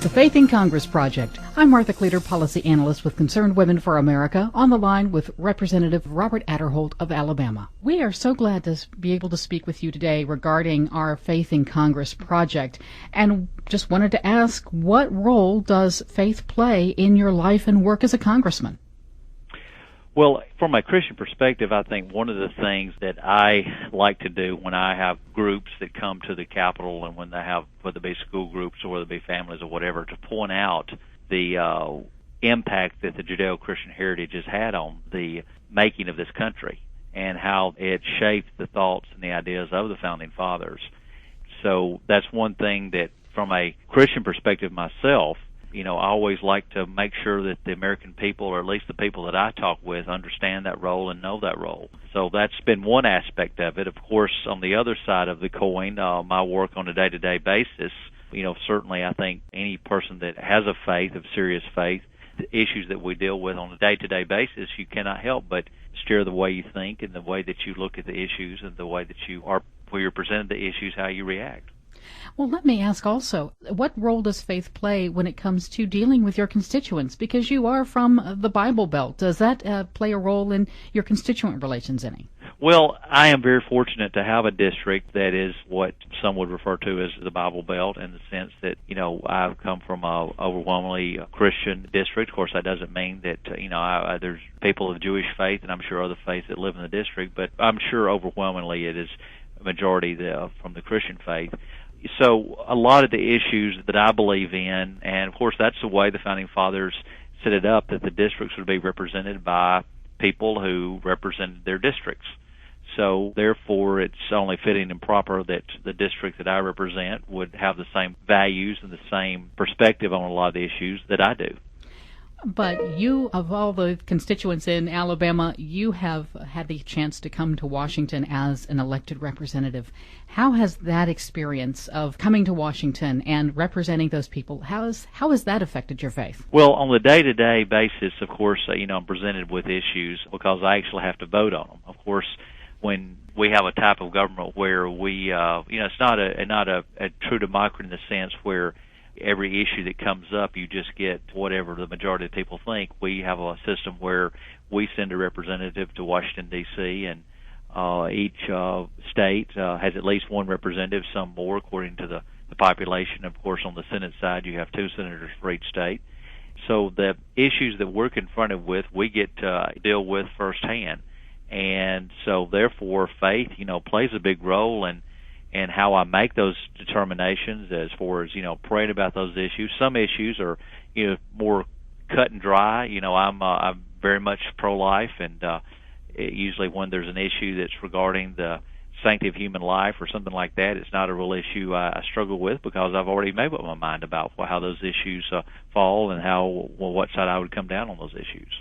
The Faith in Congress Project. I'm Martha Cleater, policy analyst with Concerned Women for America, on the line with Representative Robert Aderholt of Alabama. We are so glad to be able to speak with you today regarding our Faith in Congress project, and just wanted to ask, what role does faith play in your life and work as a congressman? Well, from a Christian perspective, I think one of the things that I like to do when I have groups that come to the Capitol and when they have, whether it be school groups or whether it be families or whatever, to point out the impact that the Judeo-Christian heritage has had on the making of this country and how it shaped the thoughts and the ideas of the Founding Fathers. So that's one thing that, from a Christian perspective myself, I always like to make sure that the American people, or at least the people that I talk with, understand that role and know that role. So that's been one aspect of it. Of course, on the other side of the coin, my work on a day-to-day basis, certainly I think any person that has a faith, of serious faith, the issues that we deal with on a day-to-day basis, you cannot help but steer the way you think and the way that you look at the issues and the way that where you're presented the issues, how you react. Well, let me ask also, what role does faith play when it comes to dealing with your constituents? Because you are from the Bible Belt. Does that play a role in your constituent relations any? Well, I am very fortunate to have a district that is what some would refer to as the Bible Belt, in the sense that, I've come from a overwhelmingly Christian district. Of course, that doesn't mean that, there's people of Jewish faith, and I'm sure other faiths that live in the district, but I'm sure overwhelmingly it is a majority from the Christian faith. So a lot of the issues that I believe in, and of course that's the way the Founding Fathers set it up, that the districts would be represented by people who represented their districts. So therefore it's only fitting and proper that the district that I represent would have the same values and the same perspective on a lot of the issues that I do. But you, of all the constituents in Alabama, you have had the chance to come to Washington as an elected representative. How has that experience of coming to Washington and representing those people, how has that affected your faith? Well, on the day-to-day basis, of course, I'm presented with issues because I actually have to vote on them. Of course, when we have a type of government where we, it's not a true democracy in the sense where every issue that comes up, you just get whatever the majority of people think. We have a system where we send a representative to Washington, D.C., and each state has at least one representative, some more, according to the population. Of course, on the Senate side, you have 2 senators for each state. So the issues that we're confronted with, we get to deal with firsthand. And so, therefore, faith, plays a big role in how I make those determinations as far as, praying about those issues. Some issues are, more cut and dry. I'm very much pro-life, and usually when there's an issue that's regarding the sanctity of human life or something like that, it's not a real issue I struggle with, because I've already made up my mind about how those issues fall and what side I would come down on those issues.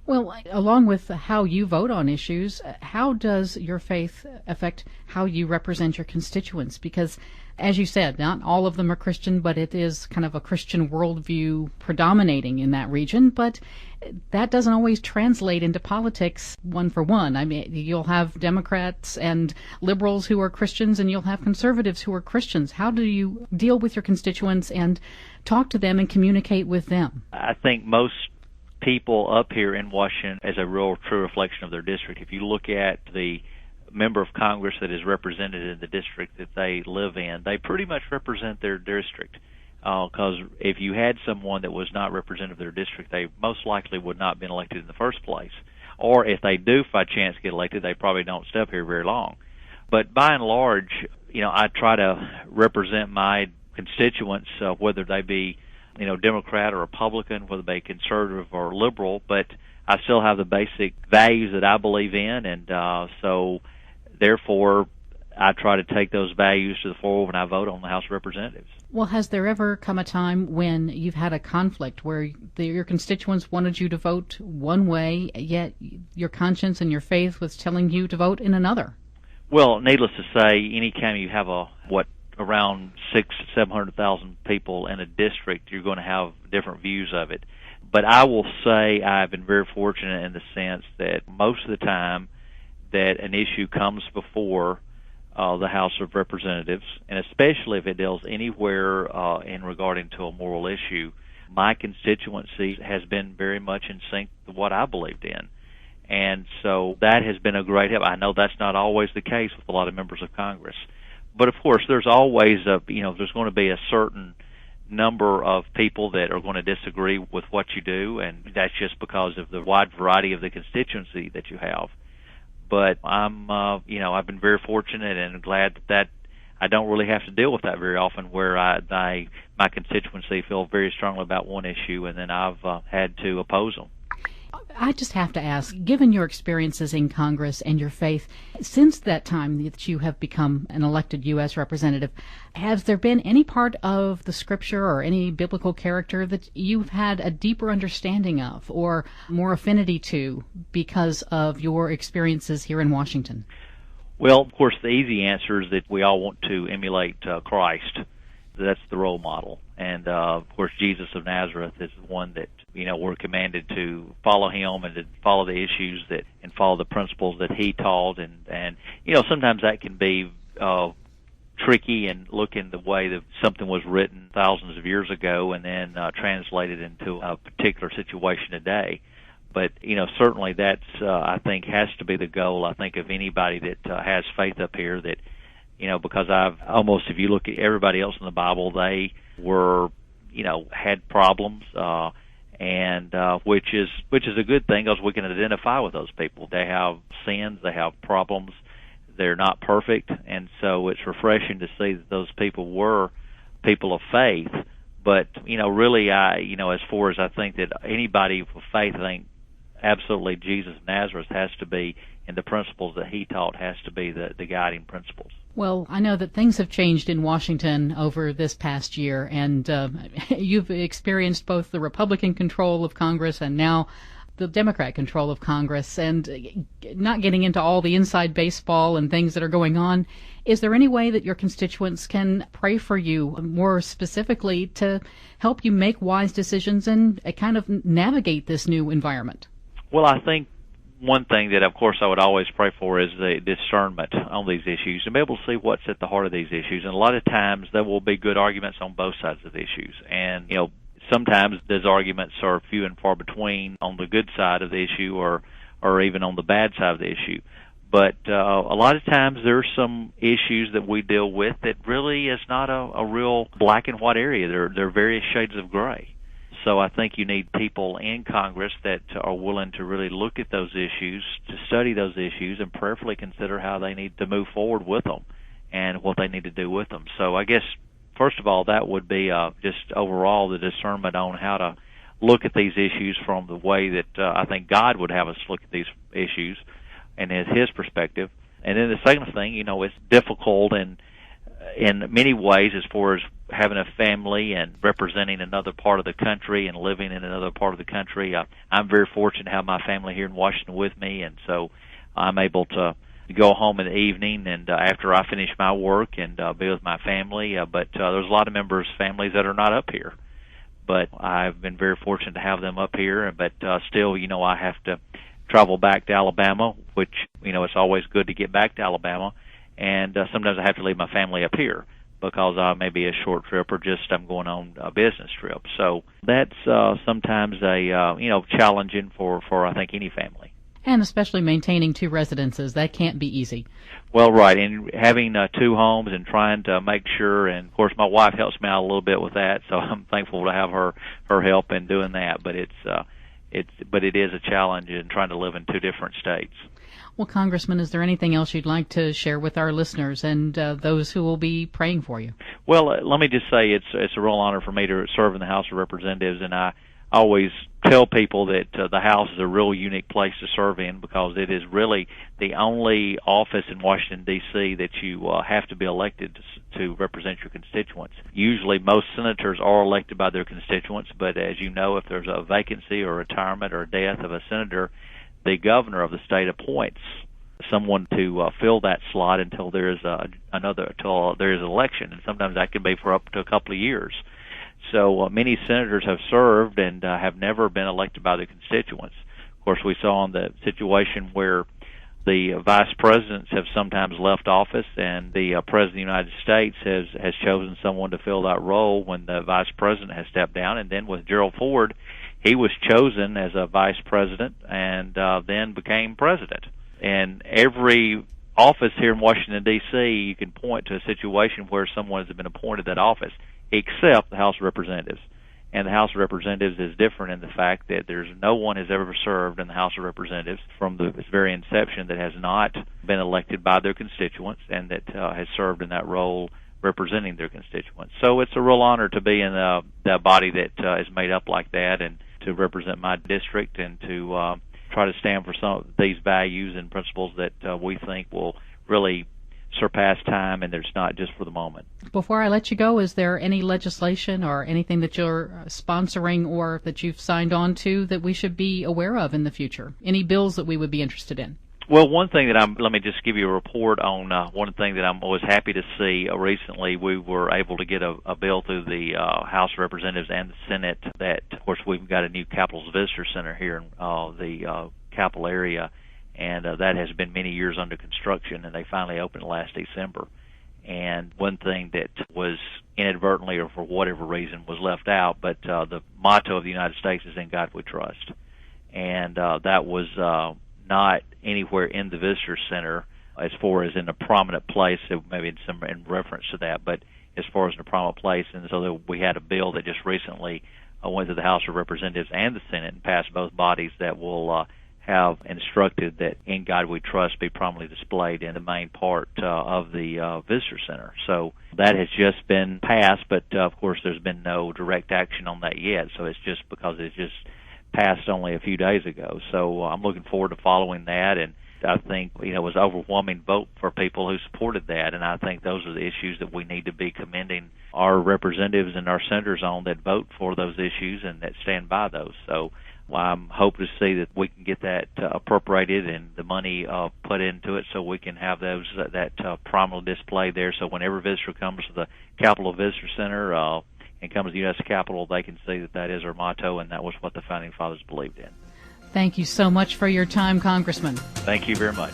Well, along with how you vote on issues, how does your faith affect how you represent your constituents? Because, as you said, not all of them are Christian, but it is kind of a Christian worldview predominating in that region. But that doesn't always translate into politics one for one. I mean, you'll have Democrats and liberals who are Christians, and you'll have conservatives who are Christians. How do you deal with your constituents and talk to them and communicate with them? I think most people up here in Washington as a real true reflection of their district. If you look at the member of Congress that is represented in the district that they live in, they pretty much represent their district. Because if you had someone that was not representative of their district, they most likely would not have been elected in the first place. Or if they do by chance get elected, they probably don't stay up here very long. But by and large, I try to represent my constituents, whether they be Democrat or Republican, whether they be conservative or liberal, but I still have the basic values that I believe in, and so therefore I try to take those values to the fore when I vote on the House of Representatives. Well, has there ever come a time when you've had a conflict where your constituents wanted you to vote one way, yet your conscience and your faith was telling you to vote in another? Well, needless to say, anytime you have around 600,000-700,000 people in a district, you're going to have different views of it. But I will say I've been very fortunate in the sense that most of the time that an issue comes before the House of Representatives, and especially if it deals anywhere in regarding to a moral issue, my constituency has been very much in sync with what I believed in. And so that has been a great help. I know that's not always the case with a lot of members of Congress. But of course, there's always there's going to be a certain number of people that are going to disagree with what you do, and that's just because of the wide variety of the constituency that you have. But I've been very fortunate and glad that I don't really have to deal with that very often, where my constituency feel very strongly about one issue, and then I've had to oppose them. I just have to ask, given your experiences in Congress and your faith, since that time that you have become an elected U.S. representative, has there been any part of the Scripture or any biblical character that you've had a deeper understanding of or more affinity to because of your experiences here in Washington? Well, of course, the easy answer is that we all want to emulate Christ. That's the role model. And, of course, Jesus of Nazareth is the one that, we're commanded to follow him and to follow the issues and follow the principles that he taught. And sometimes that can be tricky and look in the way that something was written thousands of years ago and then translated into a particular situation today. But, certainly that's, I think, has to be the goal, I think, of anybody that has faith up here that, because if you look at everybody else in the Bible, they were, had problems, and which is a good thing because we can identify with those people. They have sins, they have problems, they're not perfect, and so it's refreshing to see that those people were people of faith. But, really, as far as I think that anybody with faith, I think absolutely Jesus of Nazareth has to be, and the principles that he taught has to be the guiding principles. Well, I know that things have changed in Washington over this past year, and you've experienced both the Republican control of Congress and now the Democrat control of Congress, and not getting into all the inside baseball and things that are going on. Is there any way that your constituents can pray for you more specifically to help you make wise decisions and kind of navigate this new environment? Well, I think one thing that, of course, I would always pray for is the discernment on these issues and be able to see what's at the heart of these issues. And a lot of times there will be good arguments on both sides of the issues. And, sometimes those arguments are few and far between on the good side of the issue or even on the bad side of the issue. But a lot of times there are some issues that we deal with that really is not a real black and white area. There are various shades of gray. So I think you need people in Congress that are willing to really look at those issues, to study those issues, and prayerfully consider how they need to move forward with them and what they need to do with them. So I guess, first of all, that would be just overall the discernment on how to look at these issues from the way that I think God would have us look at these issues and his perspective. And then the second thing, it's difficult in many ways as far as having a family and representing another part of the country and living in another part of the country. I'm very fortunate to have my family here in Washington with me, and so I'm able to go home in the evening and after I finish my work and be with my family. But there's a lot of members' families that are not up here. But I've been very fortunate to have them up here. But still, I have to travel back to Alabama, which, it's always good to get back to Alabama. And sometimes I have to leave my family up here because I may be a short trip or just I'm going on a business trip. So that's sometimes a challenging for I think any family. And especially maintaining two residences, that can't be easy. Well, right, and having two homes and trying to make sure, and of course my wife helps me out a little bit with that, so I'm thankful to have her help in doing that. But it is a challenge in trying to live in two different states. Well, Congressman, is there anything else you'd like to share with our listeners and those who will be praying for you? Well, let me just say it's a real honor for me to serve in the House of Representatives, and I always tell people that the House is a real unique place to serve in because it is really the only office in Washington, D.C. that you have to be elected to represent your constituents. Usually most senators are elected by their constituents, but as you know, if there's a vacancy or retirement or death of a senator, the governor of the state appoints someone to fill that slot until there is until there is an election, and sometimes that can be for up to a couple of years. So many senators have served and have never been elected by their constituents. Of course, we saw in the situation where The vice presidents have sometimes left office, and the President of the United States has chosen someone to fill that role when the vice president has stepped down. And then with Gerald Ford, he was chosen as a vice president and then became president. And every office here in Washington, D.C., you can point to a situation where someone has been appointed to that office, except the House of Representatives. And the House of Representatives is different in the fact that there's no one has ever served in the House of Representatives from its very inception that has not been elected by their constituents and that has served in that role representing their constituents. So it's a real honor to be in that body that is made up like that and to represent my district and to try to stand for some of these values and principles that we think will really surpass time, and it's not just for the moment. Before I let you go, is there any legislation or anything that you're sponsoring or that you've signed on to that we should be aware of in the future? Any bills that we would be interested in? Well, one thing that let me just give you a report on one thing that I was happy to see recently. We were able to get a bill through the House of Representatives and the Senate that, of course, we've got a new Capitals Visitor Center here in the Capitol area, and that has been many years under construction, and they finally opened last December. And one thing that was inadvertently or for whatever reason was left out, but the motto of the United States is "In God We Trust," and that was not anywhere in the visitor center as far as in a prominent place, maybe in reference to that, but as far as in a prominent place. And so we had a bill that just recently went to the House of Representatives and the Senate and passed both bodies that will have instructed that "In God We Trust" be prominently displayed in the main part of the visitor center. So that has just been passed, but of course there's been no direct action on that yet. So it's just because it's just passed only a few days ago. So I'm looking forward to following that, and I think it was an overwhelming vote for people who supported that, and I think those are the issues that we need to be commending our representatives and our senators on, that vote for those issues and that stand by those. So I'm hoping to see that we can get that appropriated and the money put into it so we can have those that prominent display there. So whenever a visitor comes to the Capitol Visitor Center and comes to the U.S. Capitol, they can see that that is our motto, and that was what the Founding Fathers believed in. Thank you so much for your time, Congressman. Thank you very much.